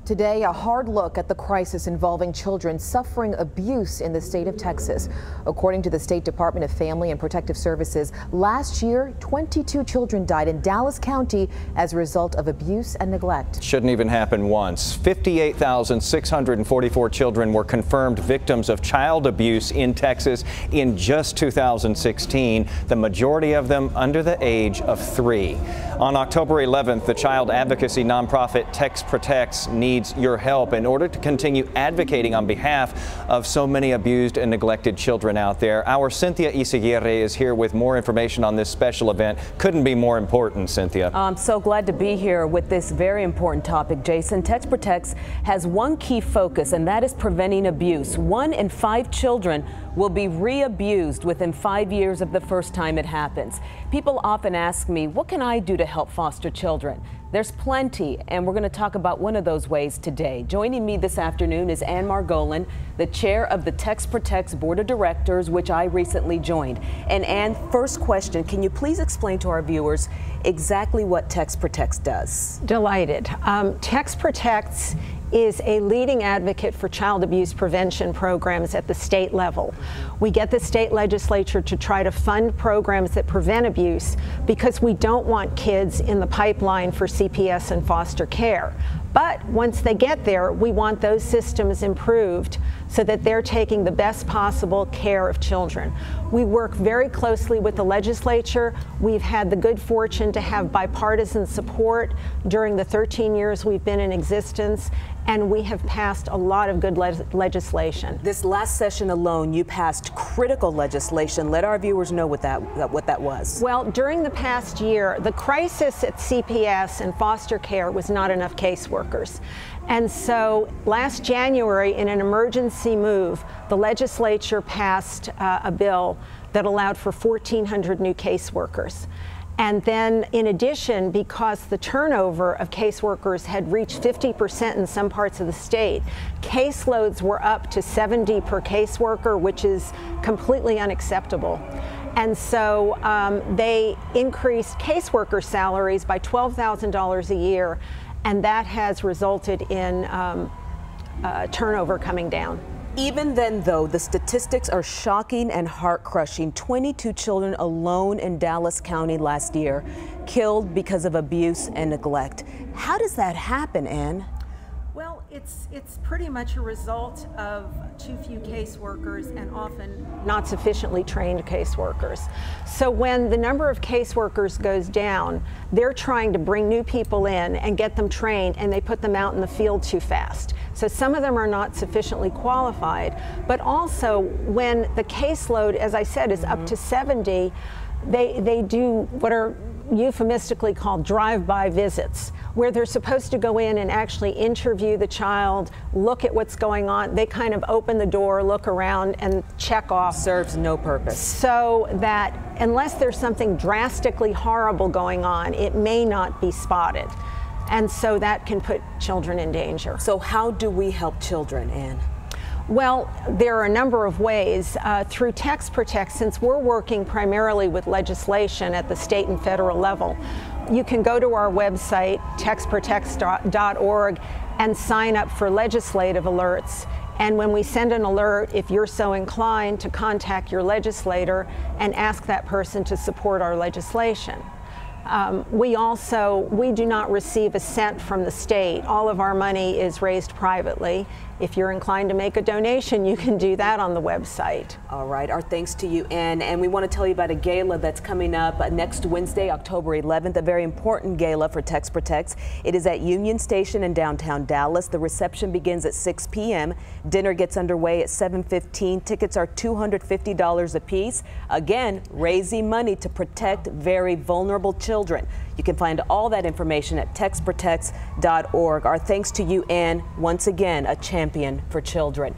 Today, a hard look at the crisis involving children suffering abuse in the state of Texas. According to the State Department of Family and Protective Services, last year, 22 children died in Dallas County as a result of abuse and neglect. Shouldn't even happen once. 58,644 children were confirmed victims of child abuse in Texas in just 2016, the majority of them under the age of 3. On October 11th, the child advocacy nonprofit TexProtects needs your help in order to continue advocating on behalf of so many abused and neglected children out there. Our Cynthia Isaguirre is here with more information on this special event. Couldn't be more important, Cynthia. I'm so glad to be here with this very important topic, Jason. TexProtects has one key focus, and that is preventing abuse. 1 in 5 children will be re-abused within 5 years of the first time it happens. People often ask me, what can I do to help foster children? There's plenty, and we're going to talk about one of those ways today. Joining me this afternoon is Ann Margolin, the chair of the TexProtects Board of Directors, which I recently joined. And Ann, first question, can you please explain to our viewers exactly what TexProtects does? Delighted. TexProtects is a leading advocate for child abuse prevention programs at the state level. We get the state legislature to try to fund programs that prevent abuse because we don't want kids in the pipeline for CPS and foster care. But once they get there, we want those systems improved so that they're taking the best possible care of children. We work very closely with the legislature. We've had the good fortune to have bipartisan support during the 13 years we've been in existence, and we have passed a lot of good legislation. This last session alone, you passed critical legislation. Let our viewers know what that was. Well, during the past year, the crisis at CPS and foster care was not enough caseworkers. And so last January, in an emergency move, the legislature passed a bill that allowed for 1,400 new caseworkers. And then, in addition, because the turnover of caseworkers had reached 50% in some parts of the state, caseloads were up to 70 per caseworker, which is completely unacceptable. And so they increased caseworker salaries by $12,000 a year, and that has resulted in turnover coming down. Even then, though, the statistics are shocking and heart-crushing. 22 children alone in Dallas County last year killed because of abuse and neglect. How does that happen, Ann? Well, it's pretty much a result of too few caseworkers and often not sufficiently trained caseworkers. So when the number of caseworkers goes down, they're trying to bring new people in and get them trained, and they put them out in the field too fast. So some of them are not sufficiently qualified, but also when the caseload, as I said, is up to 70, they do what are euphemistically called drive-by visits, where they're supposed to go in and actually interview the child, look at what's going on. They kind of open the door, look around, and check off. Serves no purpose. So that unless there's something drastically horrible going on, it may not be spotted. And so that can put children in danger. So how do we help children, Ann? Well, there are a number of ways. Through TexProtects, since we're working primarily with legislation at the state and federal level, you can go to our website, TexProtects.org, and sign up for legislative alerts. And when we send an alert, if you're so inclined to contact your legislator and ask that person to support our legislation. We do not receive a cent from the state. All of our money is raised privately. If you're inclined to make a donation, you can do that on the website. All right, our thanks to you, Ann. And we want to tell you about a gala that's coming up next Wednesday, October 11th, a very important gala for TexProtects. It is at Union Station in downtown Dallas. The reception begins at 6 p.m. Dinner gets underway at 7:15. Tickets are $250 a piece. Again, raising money to protect very vulnerable children. You can find all that information at TexProtects.org. Our thanks to you, Ann, once again, a champion for children.